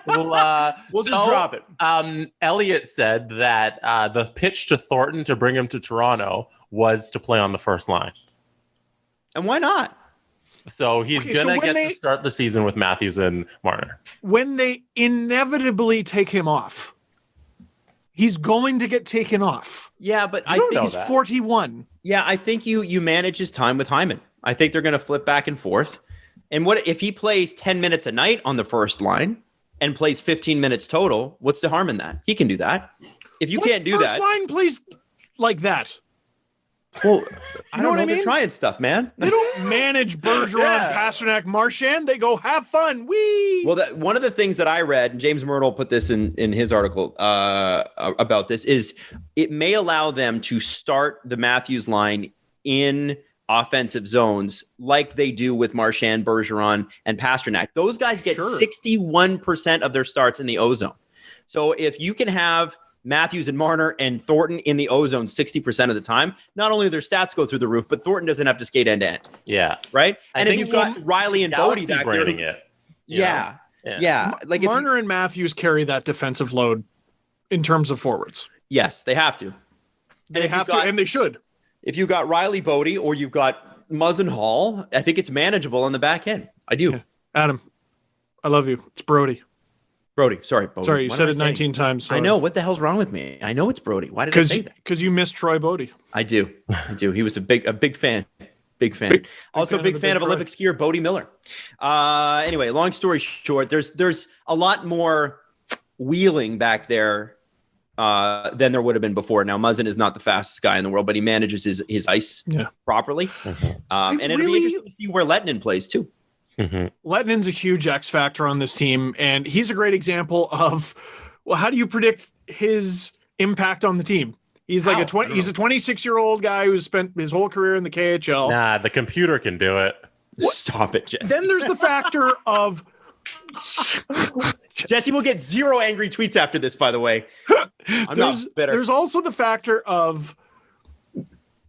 We'll just drop it. Elliot said that the pitch to Thornton to bring him to Toronto was to play on the first line. And why not? So he's going to to start the season with Matthews and Marner. When they inevitably take him off, he's going to get taken off. Yeah, but I think he's 41. Yeah, I think you manage his time with Hyman. I think they're going to flip back and forth. And what if he plays 10 minutes a night on the first line and plays 15 minutes total? What's the harm in that? He can do that. If you can't do that. First line plays like that. Well, I don't know. They're trying stuff, man. They don't manage Bergeron, Pastrnak, Marchand. They go, have fun. Whee! Well, one of the things that I read, and James Myrtle put this in his article about this, is it may allow them to start the Matthews line in offensive zones like they do with Marchand, Bergeron, and Pastrnak. Those guys get 61% of their starts in the O zone. So if you can have Matthews and Marner and Thornton in the O zone 60% of the time, not only do their stats go through the roof, but Thornton doesn't have to skate end to end. Yeah. Right? And if you've got Riley and Bodie back there. Yeah. Like Marner and Matthews carry that defensive load in terms of forwards. Yes, they have to. And they should. If you've got Riley, Bodie, or you've got Muzzin Hall, I think it's manageable on the back end. I do. Yeah. Adam, I love you. It's Brody. Sorry, Bodie. Sorry, you said it 19 times. Sorry. I know. What the hell's wrong with me? I know it's Brody. Why did I say that? Because you missed Troy Bodie. I do. He was a big fan. Also, big fan of Olympic skier Bodie Miller. Anyway, long story short, there's a lot more wheeling back there than there would have been before. Now, Muzzin is not the fastest guy in the world, but he manages his ice properly. And it'll be interesting to see where Lettinen plays too. Mm-hmm. Lettinen's a huge X factor on this team, and he's a great example of, well, how do you predict his impact on the team? He's like he's a 26-year-old guy who's spent his whole career in the KHL. Nah, the computer can do it. Stop it, Jesse. Then there's the factor of Jesse will get 0 angry tweets after this, by the way. I'm not bitter. There's also the factor of,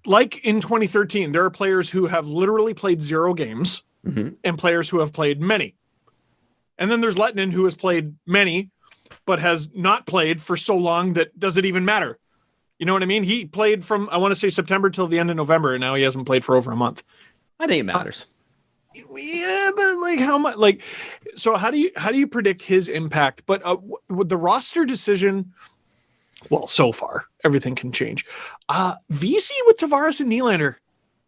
like in 2013, there are players who have literally played 0 games. Mm-hmm. And players who have played many. And then there's Lettinen, who has played many, but has not played for so long that does it even matter? You know what I mean? He played from, I want to say September till the end of November, and now he hasn't played for over a month. I think it matters. Yeah, but like how much? Like, so how do you predict his impact? But with the roster decision, well, so far everything can change. VC with Tavares and Nylander,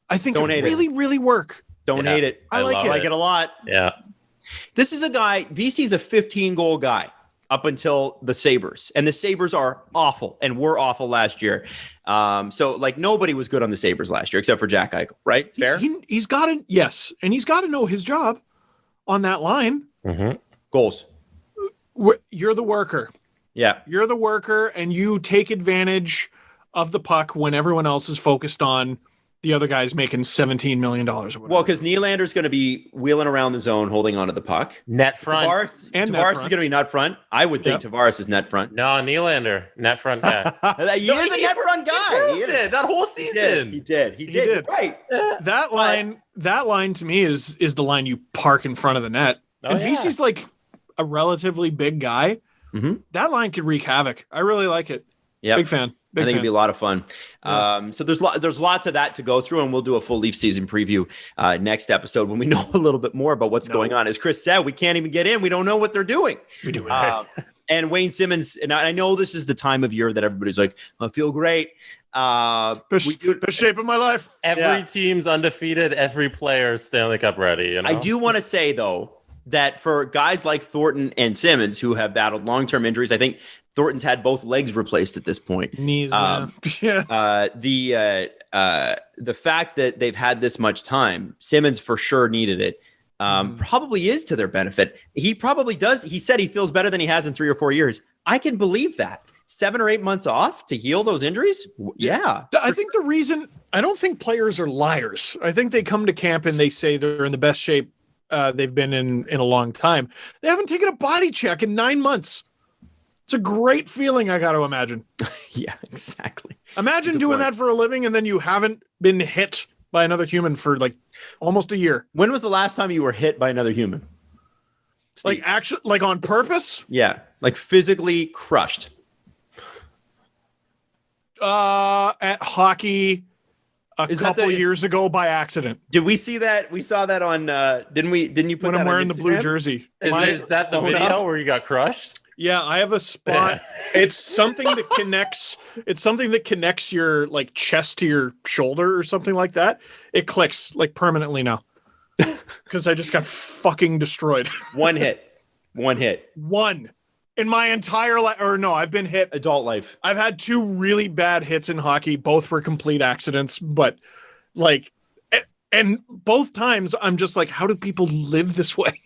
I think really work. Don't hate it. I like it a lot. Yeah. This is a guy, VC's a 15-goal guy up until the Sabres. And the Sabres are awful and were awful last year. So, like, nobody was good on the Sabres last year except for Jack Eichel, right? Fair? He's got to, yes. And he's got to know his job on that line. Mm-hmm. Goals. You're the worker. Yeah. You're the worker, and you take advantage of the puck when everyone else is focused on the other guy's making $17 million or whatever. Well, because Nylander's going to be wheeling around the zone, holding onto the puck. Net front. Tavares is going to be net front. I would think Tavares is net front. No, Nylander, net front guy. He is a net front guy. He is. That whole season. He did. Right. That line to me is the line you park in front of the net. And VC's like a relatively big guy. Mm-hmm. That line could wreak havoc. I really like it. Yeah. Big fan. I think it'd be a lot of fun. Yeah. So there's lots of that to go through, and we'll do a full Leaf season preview next episode when we know a little bit more about what's going on. As Chris said, we can't even get in. We don't know what they're doing. We do. And Wayne Simmons, and I know this is the time of year that everybody's like, I feel great. Best shape of my life. Every team's undefeated. Every player's Stanley Cup ready. You know? I do want to say, though, that for guys like Thornton and Simmons who have battled long-term injuries, I think Thornton's had both legs replaced at this point. Knees. The fact that they've had this much time, Simmons for sure needed it. Probably is to their benefit. He probably does. He said he feels better than he has in 3 or 4 years. I can believe that. 7 or 8 months off to heal those injuries. Yeah. I think the reason, I don't think players are liars. I think they come to camp and they say they're in the best shape they've been in a long time. They haven't taken a body check in 9 months. It's a great feeling, I got to imagine. Yeah, exactly. Imagine doing that for a living and then you haven't been hit by another human for like almost a year. When was the last time you were hit by another human? Steve. Like actually, like on purpose? Yeah, like physically crushed. At hockey a couple years ago by accident. Did we see that? We saw that on. Didn't we? Didn't you put when that I'm wearing on the blue Instagram? jersey? Is that the video where you got crushed? Yeah, I have a spot. It's something that connects. It's something that connects your like chest to your shoulder or something like that. It clicks like permanently now because I just got fucking destroyed. One hit. One in my entire life. Or no, I've been hit. Adult life. I've had 2 really bad hits in hockey. Both were complete accidents, but like, and both times I'm just like, how do people live this way?